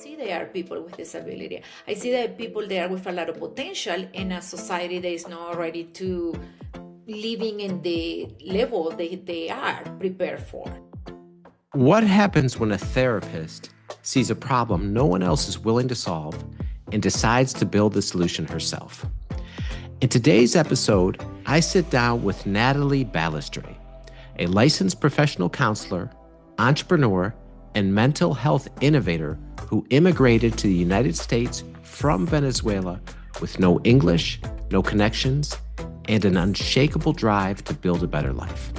see there are people with disability. I see that people there with a lot of potential in a society that is not ready to living in the level they are prepared for. What happens when a therapist sees a problem no one else is willing to solve and decides to build the solution herself? In today's episode, I sit down with Nathalye Balistrire, a licensed professional counselor, entrepreneur, and mental health innovator who immigrated to the United States from Venezuela with no English, no connections, and an unshakable drive to build a better life.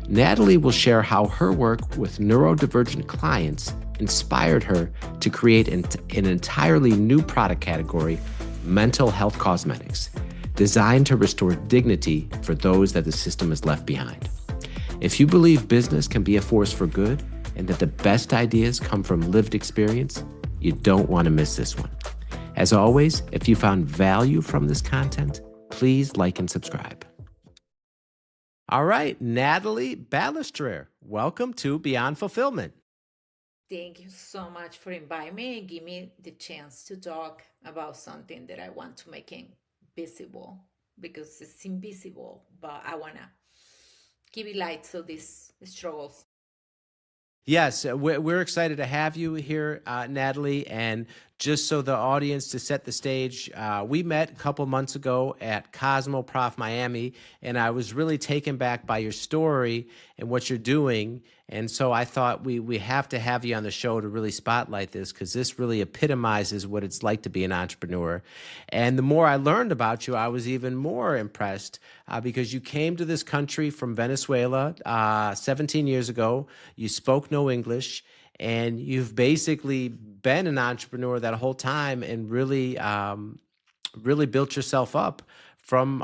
Natalie will share how her work with neurodivergent clients inspired her to create an entirely new product category, mental health cosmetics, designed to restore dignity for those that the system has left behind. If you believe business can be a force for good and that the best ideas come from lived experience, you don't want to miss this one. As always, if you found value from this content, please like and subscribe. All right, Nathalye Balistrire, welcome to Beyond Fulfillment. Thank you so much for inviting me and give me the chance to talk about something that I want to make visible, because it's invisible, but I want to give it light to these struggles. Yes, we're excited to have you here, Natalie. And just so the audience, to set the stage, we met a couple months ago at Cosmoprof Miami, and I was really taken back by your story and what you're doing. And so I thought we have to have you on the show to really spotlight this, because this really epitomizes what it's like to be an entrepreneur. And the more I learned about you, I was even more impressed because you came to this country from Venezuela 17 years ago. You spoke no English, and you've basically been an entrepreneur that whole time and really built yourself up from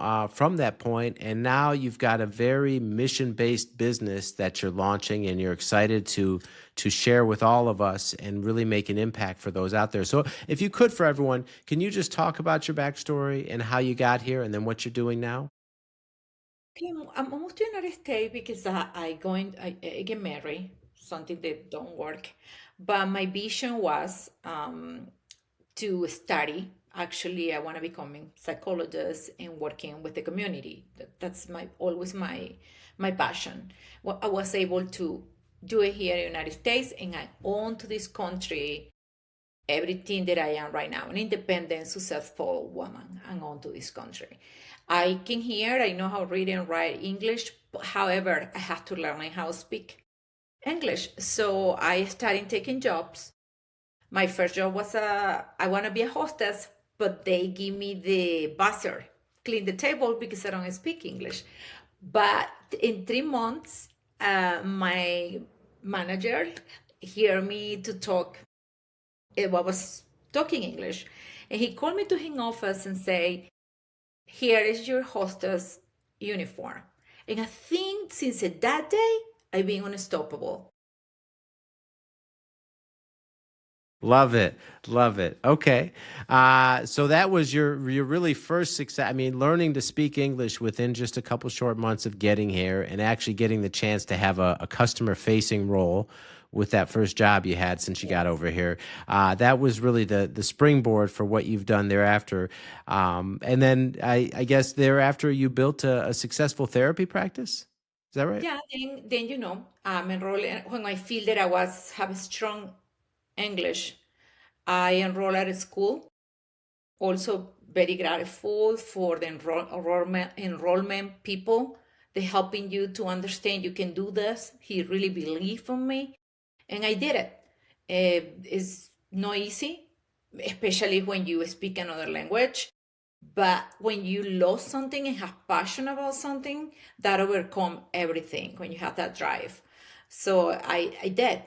that point. And now you've got a very mission-based business that you're launching, and you're excited to share with all of us and really make an impact for those out there. So if you could, for everyone, can you just talk about your backstory and how you got here and then what you're doing now? Okay, I moved to the United States because I get married, something that don't work. But my vision was to study. Actually, I want to become a psychologist and working with the community. That's always my passion. Well, I was able to do it here in the United States, and I own to this country everything that I am right now, an independent, successful woman. I own to this country. I came here, I know how to read and write English. However, I have to learn how to speak English. So I started taking jobs. My first job was I want to be a hostess, but they give me the buzzer, clean the table, because I don't speak English. But in 3 months, my manager heard me to talk. I was talking English, and he called me to his office and say, "Here is your hostess uniform." And I think since that day, I've been unstoppable. Love it. Love it. Okay. So that was your really first success. I mean, learning to speak English within just a couple short months of getting here and actually getting the chance to have a customer facing role with that first job you had since you got over here. That was really the springboard for what you've done thereafter. And then I guess thereafter you built a successful therapy practice. Is that right? Yeah, then I'm enrolled when I feel that I have strong English. I enroll at a school. Also, very grateful for the enrollment people. They helping you to understand you can do this. He really believed in me, and I did it. It's not easy, especially when you speak another language. But when you love something and have passion about something, that overcome everything when you have that drive. So I did.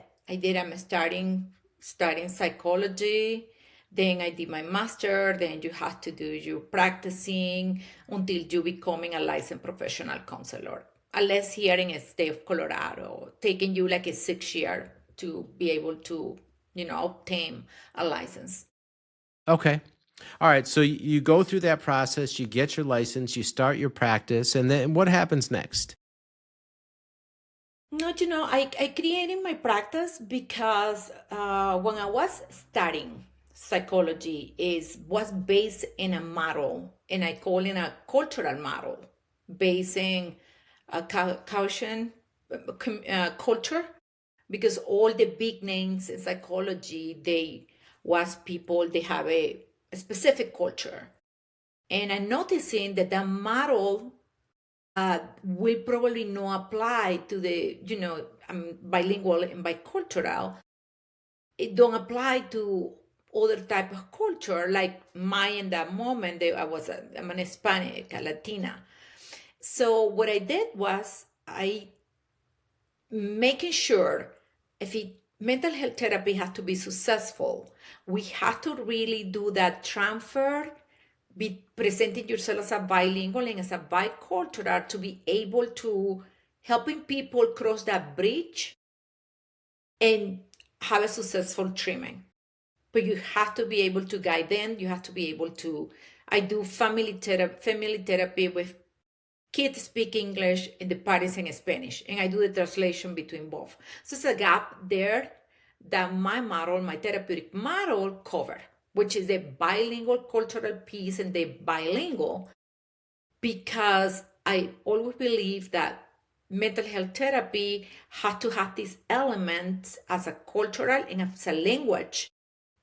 I'm studying psychology. Then I did my master. Then you have to do your practicing until you becoming a licensed professional counselor. Unless here in the state of Colorado, taking you like a 6 year to be able to, obtain a license. Okay. All right. So you go through that process, you get your license, you start your practice, and then what happens next? No, I created my practice because when I was studying psychology, is was based in a model, and I call it a cultural model, basing a caution culture, because all the big names in psychology, they was people, they have a specific culture, and I'm noticing that the model will probably not apply to the, bilingual and bicultural. It don't apply to other type of culture like mine in that moment. I'm an Hispanic, a Latina. So what I did was I making sure if mental health therapy has to be successful, we have to really do that transfer, be presenting yourself as a bilingual and as a bicultural to be able to helping people cross that bridge and have a successful treatment. But you have to be able to guide them. You have to be able to. I do family therapy with kids speak English and the parents in Spanish, and I do the translation between both. So it's a gap there that my therapeutic model cover, which is the bilingual cultural piece and the bilingual, because I always believe that mental health therapy has to have these elements as a cultural and as a language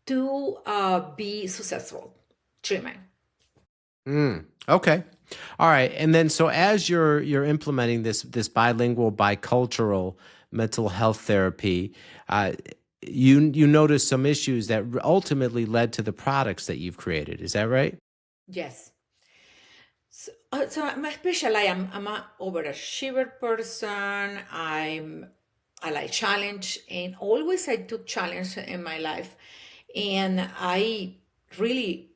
to be successful treatment. Okay. All right. And then so as you're implementing this bilingual, bicultural mental health therapy, you notice some issues that ultimately led to the products that you've created. Is that right? Yes. So I'm a special. I'm a overachiever person. I like challenge, and always I took challenge in my life, and I really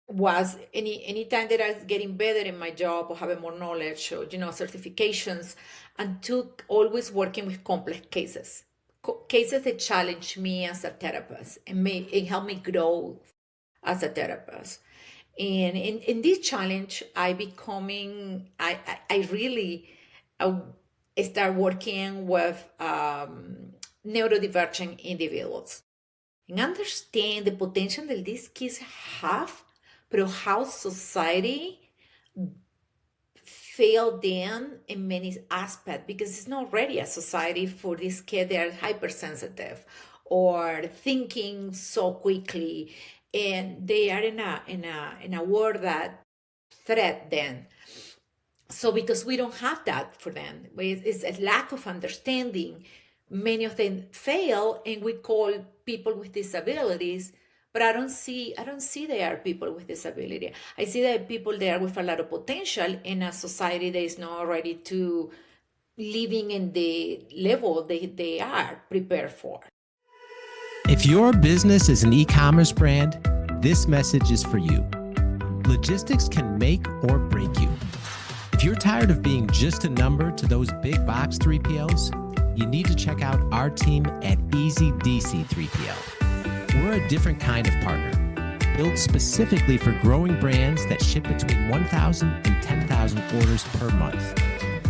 was any time that I was getting better in my job or having more knowledge or certifications, and took always working with complex cases, cases that challenged me as a therapist and made it helped me grow as a therapist. And in this challenge, I really uh, start working with neurodivergent individuals and understand the potential that these kids have, but how society failed them in many aspects, because it's not ready a society for these kids. They are hypersensitive or thinking so quickly, and they are in a world that threat them. So because we don't have that for them, it's a lack of understanding. Many of them fail, and we call people with disabilities, but I don't see they are people with disability. I see that people there with a lot of potential in a society that is not ready to living in the level they are prepared for. If your business is an e-commerce brand, this message is for you. Logistics can make or break you. If you're tired of being just a number to those big box 3PLs, you need to check out our team at Easy DC 3PL. We're a different kind of partner, built specifically for growing brands that ship between 1,000 and 10,000 orders per month.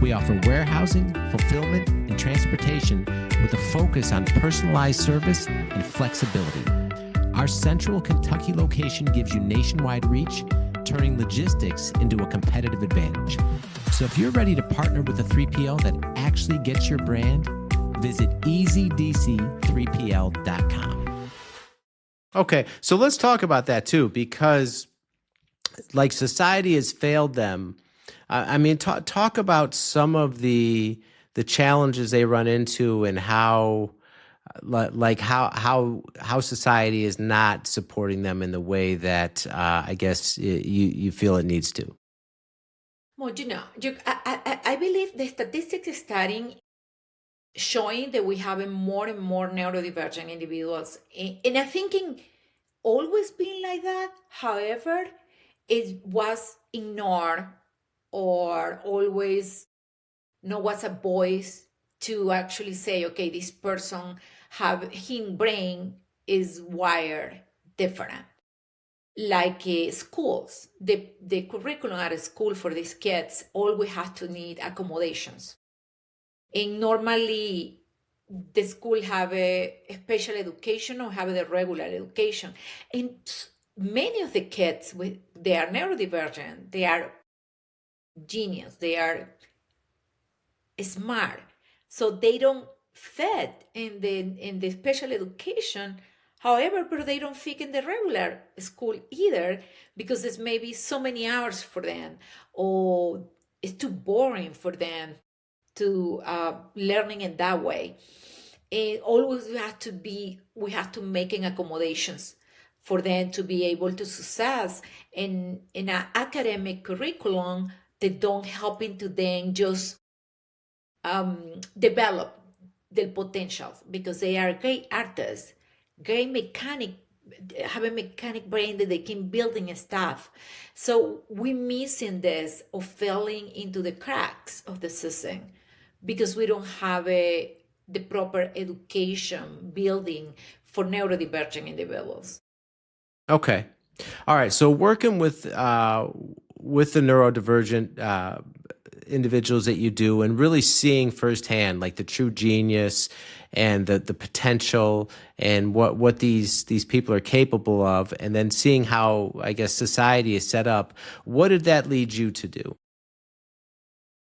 We offer warehousing, fulfillment, and transportation with a focus on personalized service and flexibility. Our central Kentucky location gives you nationwide reach, turning logistics into a competitive advantage. So if you're ready to partner with a 3PL that actually gets your brand, visit easydc3pl.com. Okay, so let's talk about that too, because like society has failed them. I mean, talk about some of the challenges they run into and how how society is not supporting them in the way that I guess you feel it needs to. Well, I believe the statistics is starting showing that we have more and more neurodivergent individuals, and I think always been like that. However, it was ignored or always no was a voice to actually say, okay, this person have his brain is wired different. Like schools, the curriculum at a school for these kids always have to need accommodations. And normally the school have a special education or have the regular education. And many of the kids they are neurodivergent, they are genius, they are smart, so they don't fit in the special education. However, but they don't fit in the regular school either, because it's maybe so many hours for them, or it's too boring for them to learning in that way. And always we have to making accommodations for them to be able to success in an academic curriculum that don't help into them just develop their potentials, because they are great artists, great mechanic, have a mechanic brain that they can building stuff. So we missing this of falling into the cracks of the system because we don't have the proper education building for neurodivergent individuals. Okay. All right. So working with the neurodivergent individuals that you do, and really seeing firsthand like the true genius and the potential and what these people are capable of, and then seeing how, I guess, society is set up, what did that lead you to do?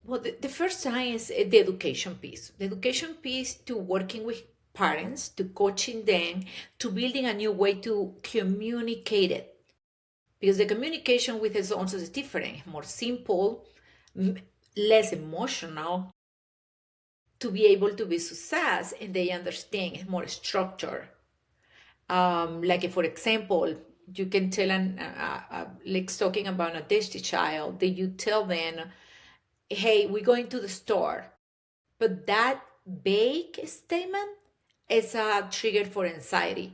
Well, the first time is the education piece. The education piece to working with parents, to coaching them, to building a new way to communicate it. Because the communication with us also is different, more simple, less emotional, to be able to be success, and they understand it's more structured. Like for example, you can tell like talking about an autistic child, that you tell them, hey, we're going to the store. But that vague statement is a trigger for anxiety.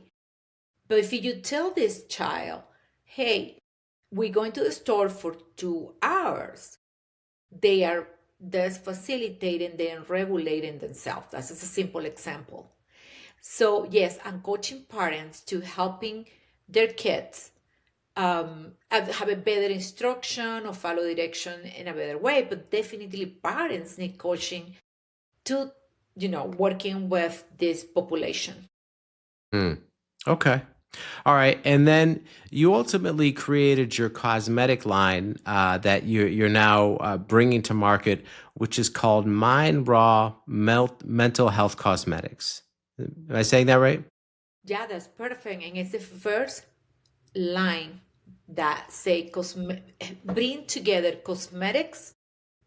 But if you tell this child, hey, we're going to the store for 2 hours, they are thus facilitating and regulating themselves. That's just a simple example. So yes, I'm coaching parents to helping their kids have a better instruction or follow direction in a better way. But definitely parents need coaching to, working with this population. Hmm. Okay. All right. And then you ultimately created your cosmetic line that you're now bringing to market, which is called Mind Raw Mental Health Cosmetics. Am I saying that right? Yeah, that's perfect. And it's the first line that say bring together cosmetics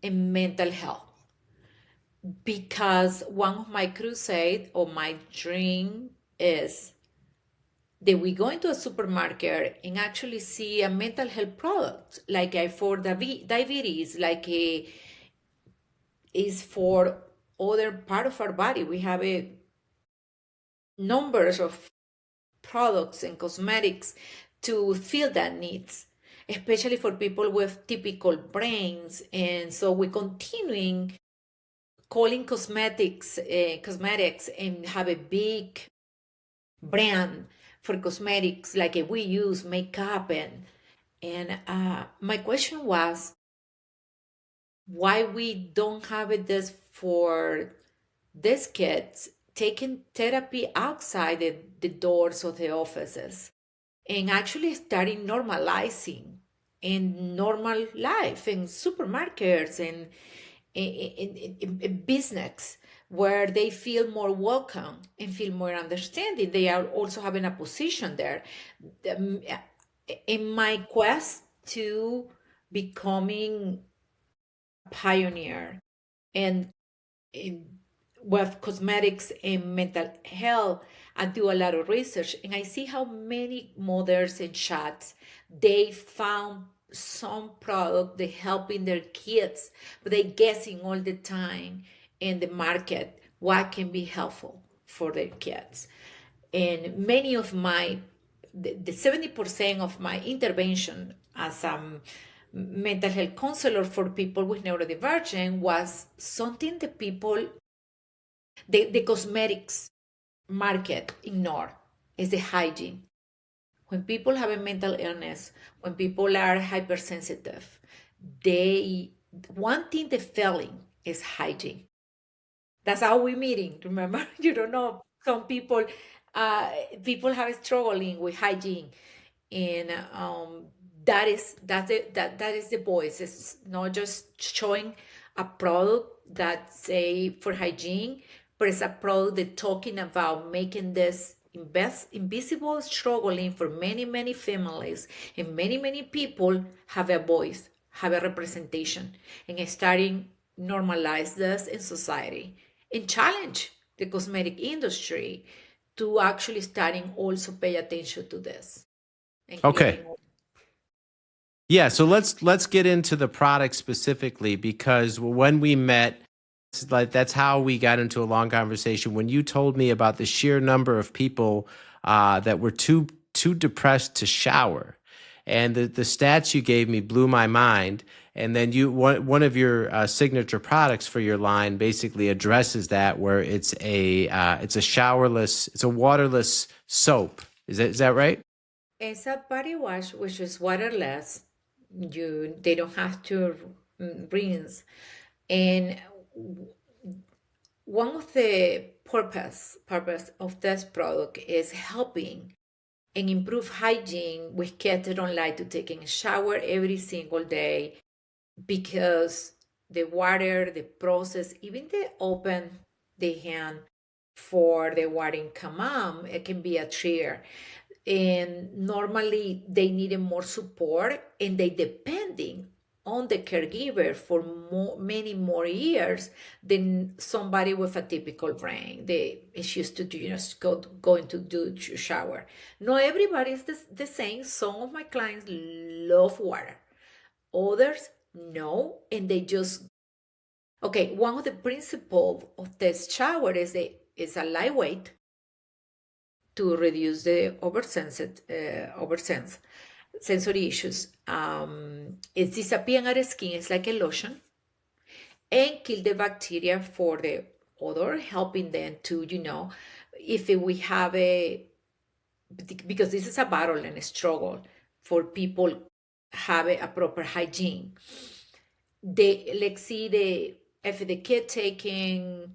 and mental health. Because one of my crusade or my dream is that we go into a supermarket and actually see a mental health product, like for diabetes, like is for other part of our body. We have a numbers of products and cosmetics to fill that needs, especially for people with typical brains. And so we're continuing calling cosmetics and have a big brand for cosmetics, like we use makeup. And my question was why we don't have it this for these kids taking therapy outside the doors of the offices, and actually starting normalizing in normal life in supermarkets and in business, where they feel more welcome and feel more understanding. They are also having a position there. Um, in my quest to becoming a pioneer and in, with cosmetics and mental health, I do a lot of research, and I see how many mothers and chats they found some product they helping their kids, but they guessing all the time in the market what can be helpful for their kids. And many of the 70% of my intervention as a mental health counselor for people with neurodivergent was something the people, the cosmetics market ignore, is the hygiene. When people have a mental illness, when people are hypersensitive, they one thing they're failing is hygiene. That's how we're meeting. Remember, you don't know. Some people, uh, people have struggling with hygiene, and that is the voice. It's not just showing a product that say for hygiene, but it's a product that talking about making this invisible struggling for many families, and many people have a voice, have a representation, and starting normalize this in society and challenge the cosmetic industry to actually starting also pay attention to this and Okay. creating. Yeah, so let's get into the product specifically, because when we met, it's like that's how we got into a long conversation. When you told me about the sheer number of people that were too depressed to shower, and the stats you gave me blew my mind. And then one of your signature products for your line basically addresses that, where it's a waterless soap. Is that right? It's a body wash which is waterless. They don't have to rinse. And one of the purpose of this product is helping and improve hygiene with kids that don't like to take a shower every single day, because the water, the process, even the open the hand for the water come on, it can be a trigger. And normally they needed more support, and they depending on the caregiver for many more years than somebody with a typical brain. They is used to just going to do shower. Not everybody is the same. Some of my clients love water, others no, and they just okay. One of the principles of this shower is a lightweight to reduce the oversense sensory issues. It's disappearing out of skin. It's like a lotion, and kill the bacteria for the odor, helping them to if we have because this is a battle and a struggle for people have a proper hygiene. Let's see if the kid taking,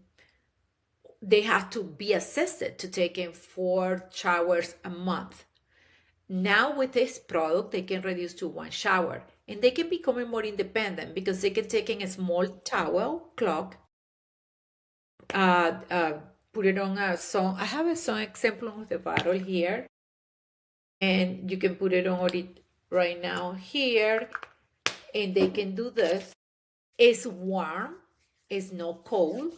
they have to be assisted to take in 4 showers a month. Now with this product, they can reduce to 1 shower, and they can become more independent because they can take in a small towel, cloth, put it on a song. I have a song example of the bottle here, and you can put it on it right now here, and they can do this. It's warm, it's not cold,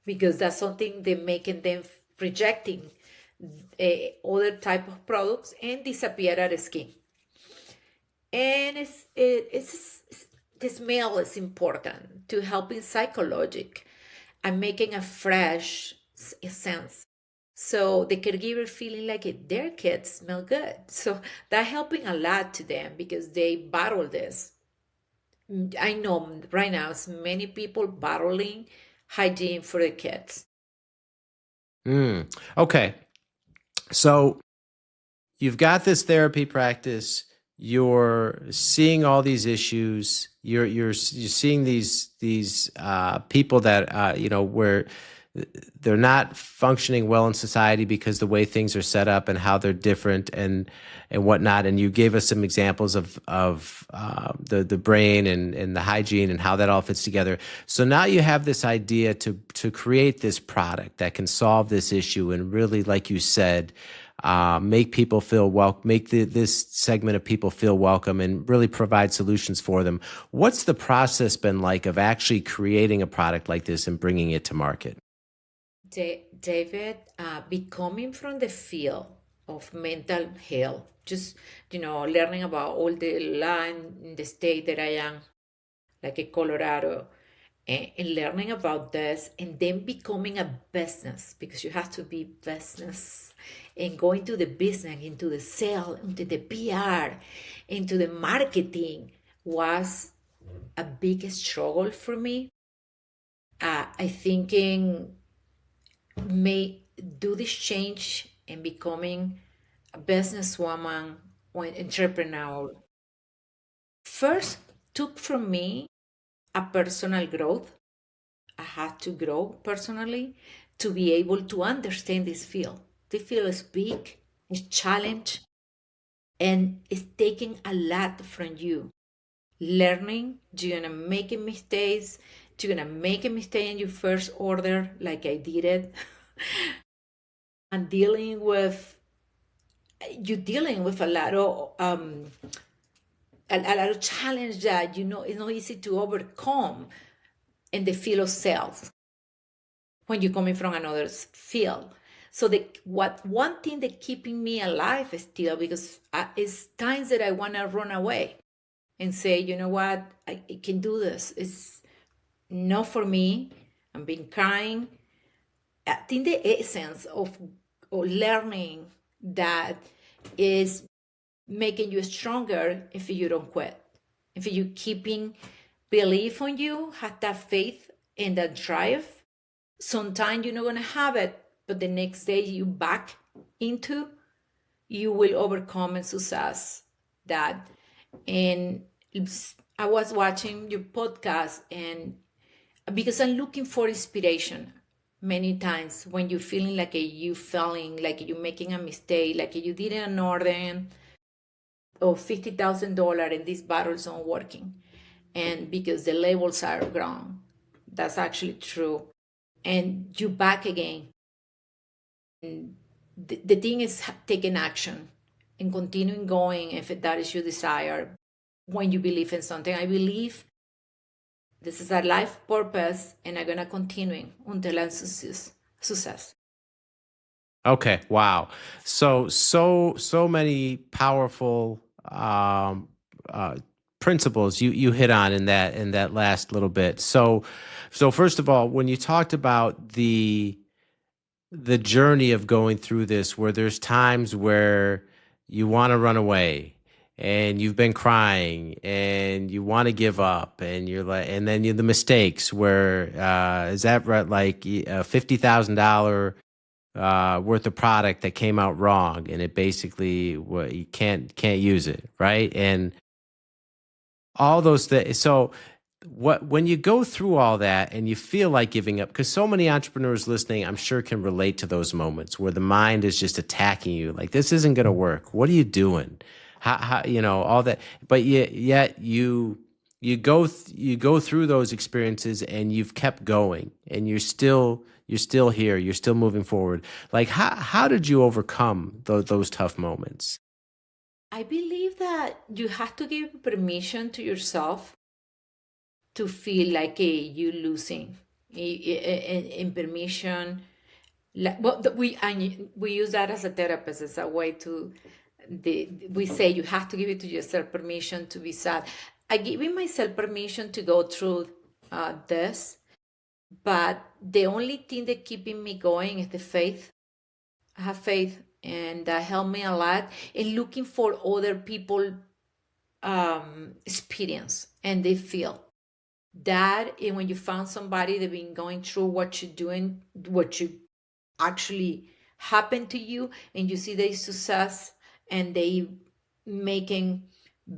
because that's something they making them rejecting other type of products and disappear out of skin. And the smell is important to helping psychologic and making a fresh sense. So the caregiver feeling like their kids smell good. So that helping a lot to them because they battle this. I know right now it's many people battling hygiene for the kids. Okay. So you've got this therapy practice. You're seeing all these issues. You're seeing these people that where they're not functioning well in society because the way things are set up and how they're different and whatnot. And you gave us some examples of the brain and the hygiene and how that all fits together. So now you have this idea to create this product that can solve this issue and really, like you said, make people feel welcome, make this segment of people feel welcome, and really provide solutions for them. What's the process been like of actually creating a product like this and bringing it to market? David, becoming from the field of mental health, just learning about all the land in the state that I am, like in Colorado, and learning about this, and then becoming a business, because you have to be business and going to the business, into the sale, into the PR, into the marketing was a big struggle for me. I thinking may do this change and becoming a businesswoman or entrepreneur first took from me a personal growth, I had to grow personally to be able to understand this field. The field is big, it's challenge, and it's taking a lot from you. Learning, you're gonna make mistakes, you're gonna make a mistake in your first order, like I did it, and you're dealing with a lot of challenge that it's not easy to overcome in the field of sales when you're coming from another field. So one thing that keeping me alive is still because it's times that I want to run away and say, you know what, I can do this. It's not for me. I've been crying. I think the essence of learning that is making you stronger if you don't quit. If you keeping belief on you, have that faith and that drive, sometimes you're not going to have it, but the next day you back into, you will overcome and success that. And I was watching your podcast, and because I'm looking for inspiration many times when you're feeling like you failing, like you're making a mistake, like you did an order of $50,000 and these bottles aren't working. And because the labels are wrong, that's actually true. And you back again. And the thing is taking action and continuing going if that is your desire. When you believe in something, I believe this is a life purpose, and I'm gonna continue until I'm success. Okay. Wow. So many powerful principles you hit on in that last little bit. So first of all, when you talked about the journey of going through this, where there's times where you want to run away and you've been crying and you want to give up and you're like, and then the mistakes where is that right? Like $50,000 worth of product that came out wrong, and it basically you can't use it, right? And all those things. So when you go through all that and you feel like giving up, because so many entrepreneurs listening, I'm sure, can relate to those moments where the mind is just attacking you, like this isn't going to work. What are you doing? How all that, but yet you go through those experiences and you've kept going and you're still here, you're still moving forward. Like how did you overcome those tough moments? I believe that you have to give permission to yourself to feel like you losing in permission. Well, we use that as a therapist as a way to we say you have to give it to yourself permission to be sad. I giving myself permission to go through this, but the only thing that keeping me going is the faith. I have faith, and that helped me a lot in looking for other people experience and they feel that. And when you found somebody that been going through what you're doing, what you actually happened to you, and you see their success and they making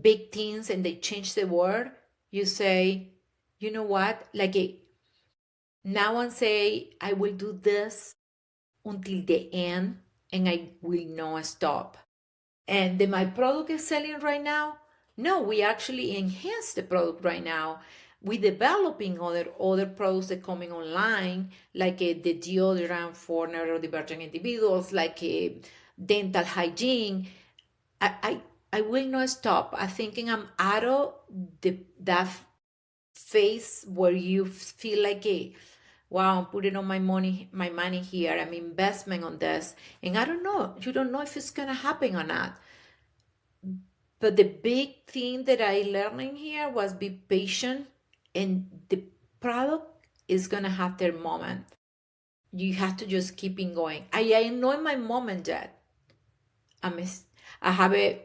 big things and they change the world, you say, you know what, like now I say I will do this until the end and I will not stop. And my product is selling right now? No, we actually enhance the product right now. We're developing other products that coming online, like the deodorant for neurodivergent individuals, like dental hygiene. I will not stop. I thinking I'm out of that phase where you feel like wow, I'm putting all my money here. I'm investment on this. And I don't know. You don't know if it's gonna happen or not. But the big thing that I learned in here was be patient, and the product is gonna have their moment. You have to just keep it going. I know my moment yet. I have a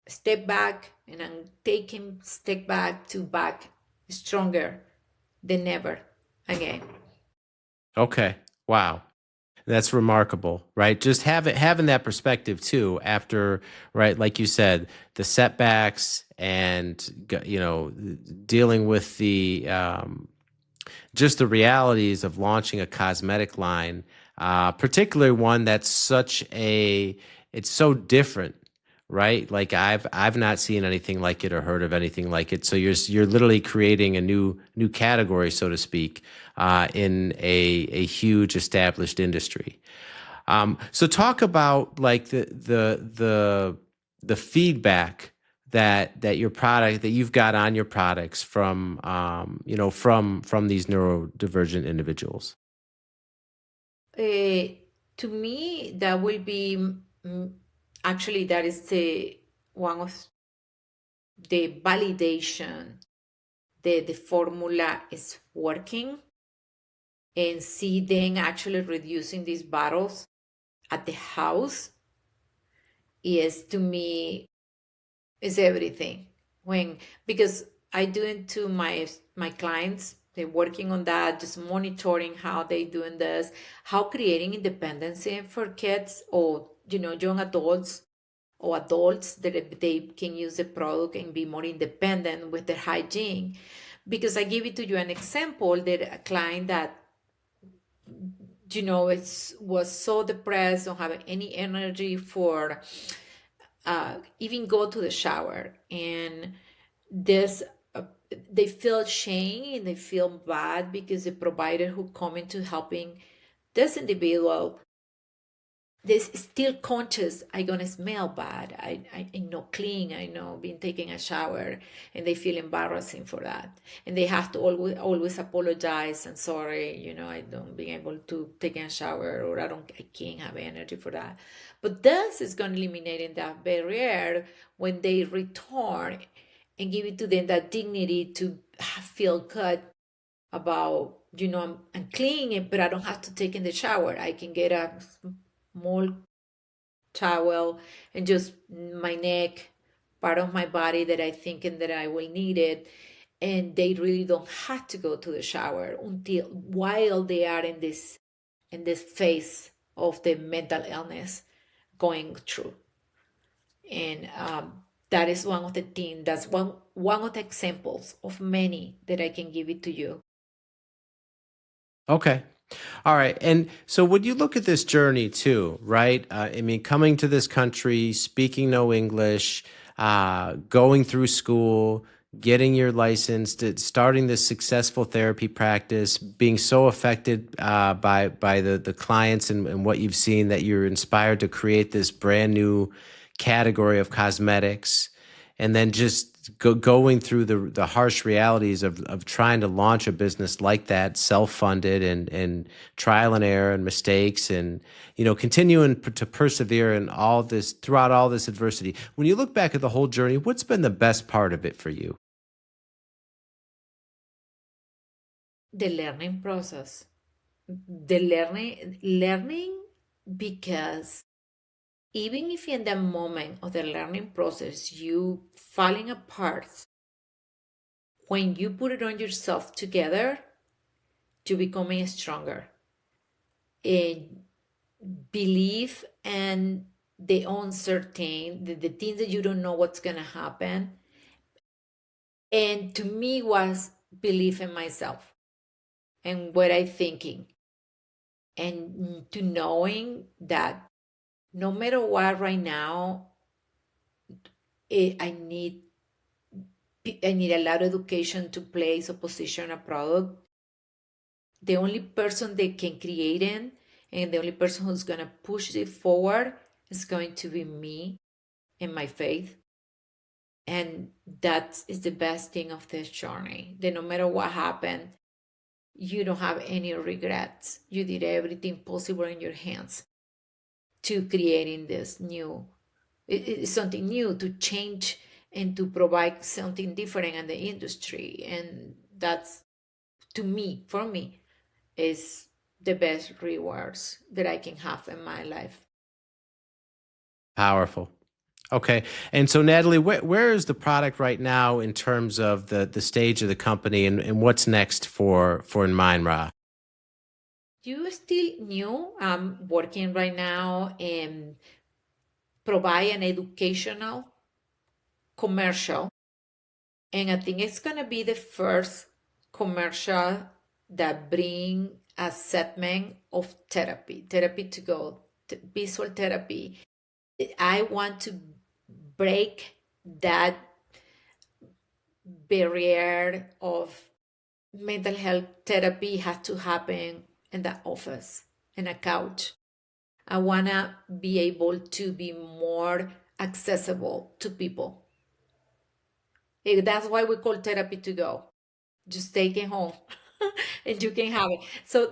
step back, and I'm taking step back to back stronger than ever again. Okay. Wow. That's remarkable, right? Just having that perspective too, after, right, like you said, the setbacks and dealing with just the realities of launching a cosmetic line, particularly one that's it's so different, right? Like I've not seen anything like it or heard of anything like it. So you're literally creating a new category, so to speak, in a huge established industry. So talk about like the feedback that your product that you've got on your products from from these neurodivergent individuals. Uh, to me, that will be actually that is the one of the validation that the formula is working, and see them actually reducing these bottles at the house is, to me, is everything. When, because I do it to my clients, they're working on that, just monitoring how they doing this, how creating independency for kids, or young adults or adults, that they can use the product and be more independent with their hygiene. Because I give it to you an example, that a client that it was so depressed, don't have any energy for even go to the shower, and this they feel shame and they feel bad because the provider who come into helping this individual, they're still conscious, I gonna smell bad, I know clean, I know been taking a shower, and they feel embarrassing for that, and they have to always apologize and sorry, I don't being able to take a shower, or I can't have energy for that. But this is going to eliminate that barrier when they return, and give it to them that dignity to feel good about, I'm clean, but I don't have to take in the shower. I can get a small towel and just my neck, part of my body that I think and that I will need it. And they really don't have to go to the shower until while they are in this phase of the mental illness going through. And that is one of the things, that's one of the examples of many that I can give it to you. Okay. All right. And so when you look at this journey too, right? I mean, coming to this country, speaking no English, going through school, getting your license, starting this successful therapy practice, being so affected by the clients and what you've seen, that you're inspired to create this brand new category of cosmetics, and then just going through the harsh realities of trying to launch a business like that, self-funded and trial and error and mistakes, and continuing to persevere in all this throughout all this adversity. When you look back at the whole journey, what's been the best part of it for you? The learning process. The learning, because even if in the moment of the learning process you falling apart, when you put it on yourself together, you becoming stronger. And believe and the uncertain, the things that you don't know what's gonna happen. And to me was belief in myself and what I thinking, and to knowing that no matter what right now, I need a lot of education to place or position a product. The only person that can create it, and the only person who's going to push it forward, is going to be me and my faith. And that is the best thing of this journey, that no matter what happened, you don't have any regrets. You did everything possible in your hands to creating this new, it's something new, to change and to provide something different in the industry. And that's, to me, for me, is the best rewards that I can have in my life. Powerful. Okay. And so, Natalie, where is the product right now in terms of the stage of the company, and what's next for Mindra? You still new. I'm working right now and provide an educational commercial. And I think it's going to be the first commercial that bring a segment of therapy to go, visual therapy. I want to break that barrier of mental health therapy has to happen in the office, in a couch. I want to be able to be more accessible to people. That's why we call therapy to go. Just take it home and you can have it. So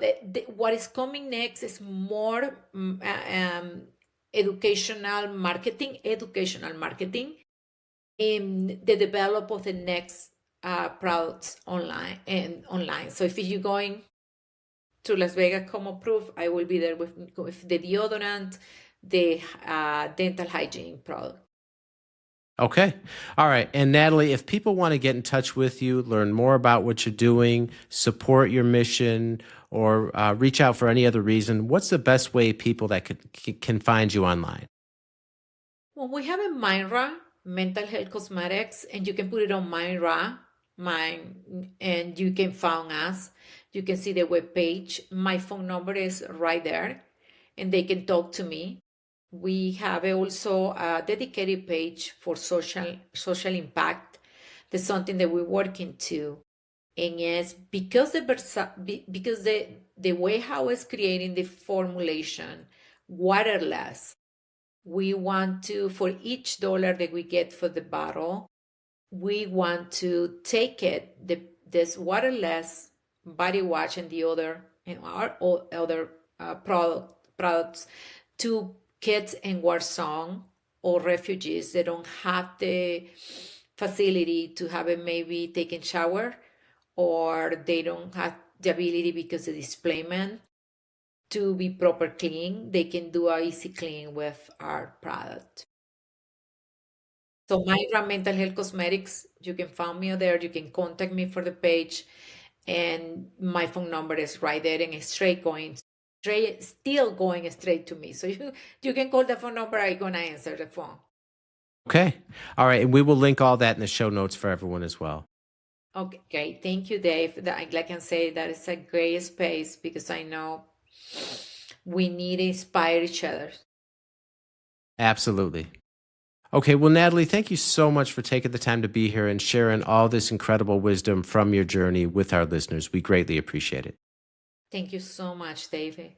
what is coming next is more educational marketing in the develop of the next products online. So if you're going to Las Vegas como proof, I will be there with the deodorant, the dental hygiene product. Okay. All right. And Natalie, if people want to get in touch with you, learn more about what you're doing, support your mission, or reach out for any other reason, what's the best way people that can find you online? Well, we have a Myra, Mental Health Cosmetics, and you can put it on Myra, and you can find us. You can see the webpage. My phone number is right there, and they can talk to me. We have also a dedicated page for social impact. That's something that we're working to. And yes, because the way how it's creating the formulation, waterless, we want to, for each dollar that we get for the bottle, we want to take it, this waterless body wash and the other and our other products to kids in war zone or refugees that don't have the facility to have it maybe taken shower, or they don't have the ability because of displacement to be proper clean. They can do a easy clean with our product. So Myra Mental Health Cosmetics, you can find me there. You can contact me for the page, and my phone number is right there and it's still going straight to me. So you can call the phone number. I'm gonna answer the phone. Okay. All right. And we will link all that in the show notes for everyone as well. Okay. Thank you, Dave. Like I can say, that is a great space because I know we need to inspire each other. Absolutely. Okay. Well, Natalie, thank you so much for taking the time to be here and sharing all this incredible wisdom from your journey with our listeners. We greatly appreciate it. Thank you so much, David.